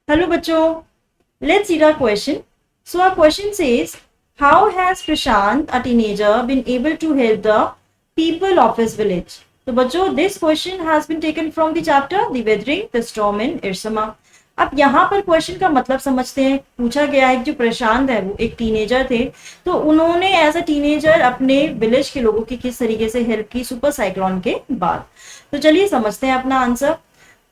Hello, bachcho. Let's read our question. So our question says, how has Prashant, a teenager, been able to help the people of his village? तो बच्चों, this question has been taken from the chapter The Weathering the Storm in Irsama. अब यहाँ पर question का मतलब समझते हैं। पूछा गया है कि जो प्रशांत है वो एक टीनेजर थे, तो उन्होंने एज अ टीनेजर अपने विलेज के लोगों की किस तरीके से हेल्प की सुपर साइक्लोन के बाद। तो चलिए समझते हैं अपना answer.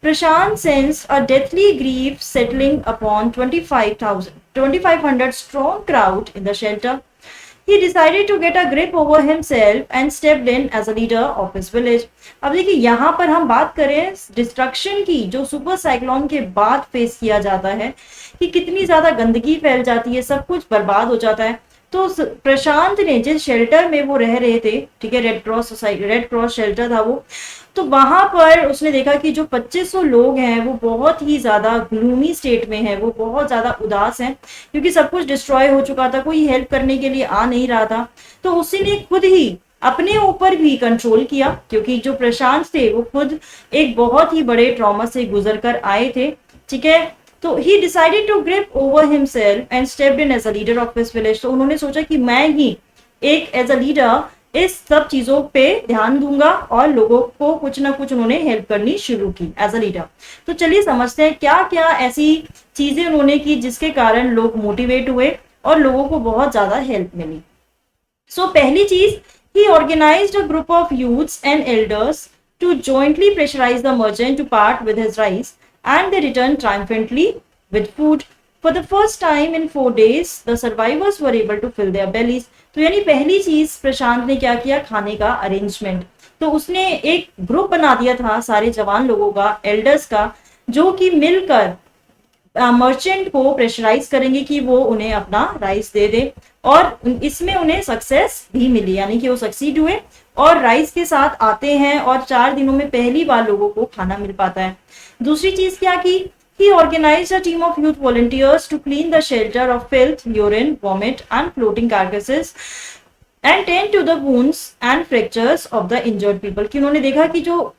Prashant sensed a deathly grief settling upon 2,500 strong crowd in the shelter. He decided to get a grip over himself and stepped in as a leader of his village. अब देखिए यहाँ पर हम बात करें डिस्ट्रक्शन की, जो super cyclone के बाद फेस किया जाता है कि कितनी ज्यादा गंदगी फैल जाती है, सब कुछ बर्बाद हो जाता है। तो प्रशांत ने जिस शेल्टर में वो रह रहे थे, ठीक है, रेड क्रॉस शेल्टर था वो, तो वहां पर उसने देखा कि जो 2500 लोग हैं वो बहुत ही ज्यादा ग्लूमी स्टेट में है, वो बहुत ज्यादा उदास हैं क्योंकि सब कुछ डिस्ट्रॉय हो चुका था, कोई हेल्प करने के लिए आ नहीं रहा था। तो उसने खुद ही अपने ऊपर भी कंट्रोल किया, क्योंकि जो प्रशांत थे वो खुद एक बहुत ही बड़े ट्रॉमा से गुजर कर आए थे, ठीक है। तो he decided to grip over himself and stepped in as a leader of his village. तो उन्होंने सोचा कि मैं ही एक एज अ लीडर इस सब चीजों पे ध्यान दूंगा और लोगों को कुछ ना कुछ उन्होंने हेल्प करनी शुरू की एज अ लीडर। तो चलिए समझते हैं क्या क्या ऐसी चीजें उन्होंने की जिसके कारण लोग मोटिवेट हुए और लोगों को बहुत ज्यादा हेल्प मिली। सो पहली चीज, he organized a group of youths and elders to jointly pressurize the merchant to part with his rice, and they returned triumphantly with food. For the first time in 4 days, the survivors were able to fill their bellies. तो यानी पहली चीज प्रशांत ने क्या किया, खाने का arrangement. तो उसने एक ग्रुप बना दिया था सारे जवान लोगों का, एल्डर्स का, जो कि मिलकर मर्चेंट को प्रेशराइज करेंगे कि वो उन्हें अपना राइस दे दे, और इसमें उन्हें सक्सेस भी मिली, यानी कि वो सक्सीड हुए और राइस के साथ आते हैं और 4 दिनों में पहली बार लोगों को खाना मिल पाता है। दूसरी चीज क्या की, he organized a team of youth volunteers to clean the shelter of filth, urine, vomit and floating carcasses and tend to the wounds and fractures of the injured people। कि उन्होंने देखा कि जो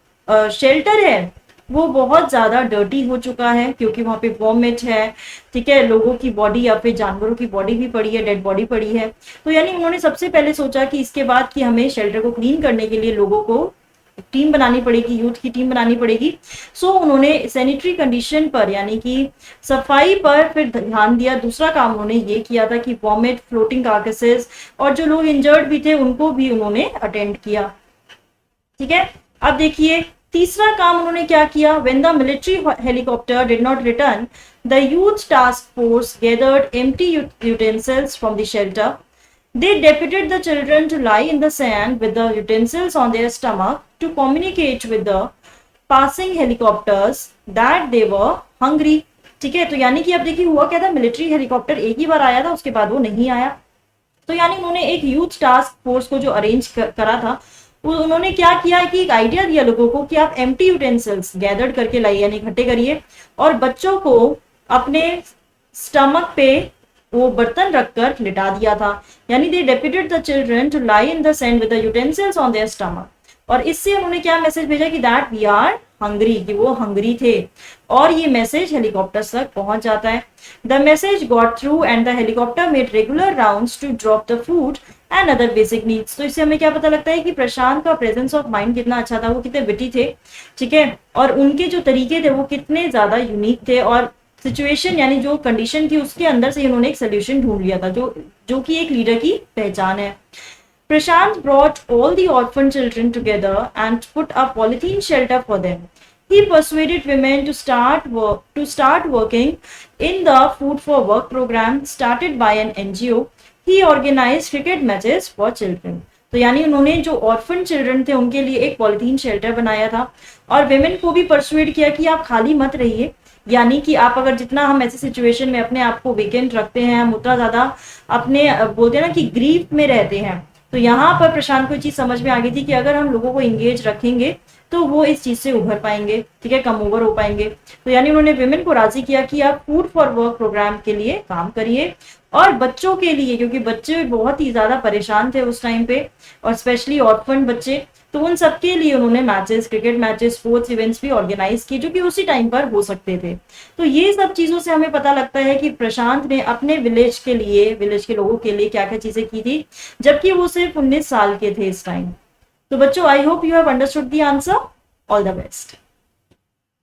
शेल्टर है वो बहुत ज्यादा डर्टी हो चुका है, क्योंकि वहां पे वॉमिट है, ठीक है, लोगों की बॉडी या फिर जानवरों की बॉडी भी पड़ी है, डेड बॉडी पड़ी है। तो यानी उन्होंने सबसे पहले सोचा कि इसके बाद कि हमें शेल्टर को क्लीन करने के लिए लोगों को टीम बनानी पड़ेगी, यूथ की टीम बनानी पड़ेगी। सो उन्होंने सैनिटरी कंडीशन पर, यानी कि सफाई पर फिर ध्यान दिया। दूसरा काम उन्होंने ये किया था कि वॉमिट, फ्लोटिंग कार्कसेस और जो लोग इंजर्ड भी थे उनको भी उन्होंने अटेंड किया, ठीक है। अब देखिए तीसरा काम उन्होंने क्या किया, when the military helicopter did not return, the youth task force gathered empty utensils from the shelter. They deputed the children to lie in the sand with the utensils on their stomach to communicate with the passing helicopters that they were hungry, ठीक है। तो यानी कि अब देखिए हुआ क्या था, मिलिट्री हेलीकॉप्टर एक ही बार आया था, उसके बाद वो नहीं आया। तो यानी उन्होंने एक यूथ टास्क फोर्स को जो अरेंज करा था, उन्होंने क्या किया कि एक आइडिया दिया लोगों को कि आप एम्प्टी यूटेंसिल्स गैदर्ड करके लाइए, यानी इकट्ठे करिए, और बच्चों को अपने स्टमक पे वो बर्तन रखकर लिटा दिया था। यानी they deputed the children to lie in the sand with the utensils on their stomach. और इससे उन्होंने क्या मैसेज भेजा कि दैट वी आर हंग्री, कि वो हंग्री थे, और ये मैसेज हेलीकॉप्टर तक पहुंच जाता है। The message got through and the helicopter made regular rounds to drop the food and other basic needs. तो इससे हमें क्या पता लगता है कि प्रशांत का प्रेजेंस ऑफ माइंड कितना अच्छा था, वो कितने विटी थे, ठीक है, और उनके जो तरीके थे वो कितने ज्यादा यूनिक थे, और सिचुएशन यानी जो कंडीशन थी उसके अंदर से उन्होंने एक सोल्यूशन ढूंढ लिया था, जो कि एक लीडर की पहचान है। Prashant brought all the orphan children together and put a polythene shelter for them. He persuaded women to start working in the Food for Work program started by an NGO. He organized cricket matches for children. तो यानी उन्होंने जो orphan children थे उनके लिए एक polythene shelter बनाया था, और विमेन को भी परसुएड किया कि आप खाली मत रहिए, यानी कि आप अगर जितना हम ऐसी सिचुएशन में अपने आप को वेकेंट रखते हैं, हम उतना ज्यादा अपने बोलते हैं ना कि ग्रीफ में रहते हैं। तो यहाँ पर प्रशांत को चीज समझ में आ गई थी कि अगर हम लोगों को इंगेज रखेंगे तो वो इस चीज से उभर पाएंगे, ठीक है, कम ओवर हो पाएंगे। तो यानी उन्होंने विमेन को राजी किया कि आप फूड फॉर वर्क प्रोग्राम के लिए काम करिए। और बच्चों के लिए, क्योंकि बच्चे बहुत ही ज्यादा परेशान थे उस टाइम पे, और स्पेशली ऑर्फन बच्चे, तो उन सबके लिए उन्होंने matches, cricket matches, sports events भी ऑर्गेनाइज किए जो कि उसी टाइम पर हो सकते थे। तो ये सब चीजों से हमें पता लगता है कि प्रशांत ने अपने विलेज के लिए, विलेज के लोगों के लिए क्या क्या चीजें की थी, जबकि वो सिर्फ 19 साल के थे इस टाइम। तो बच्चों, I hope you have understood the answer. All the best.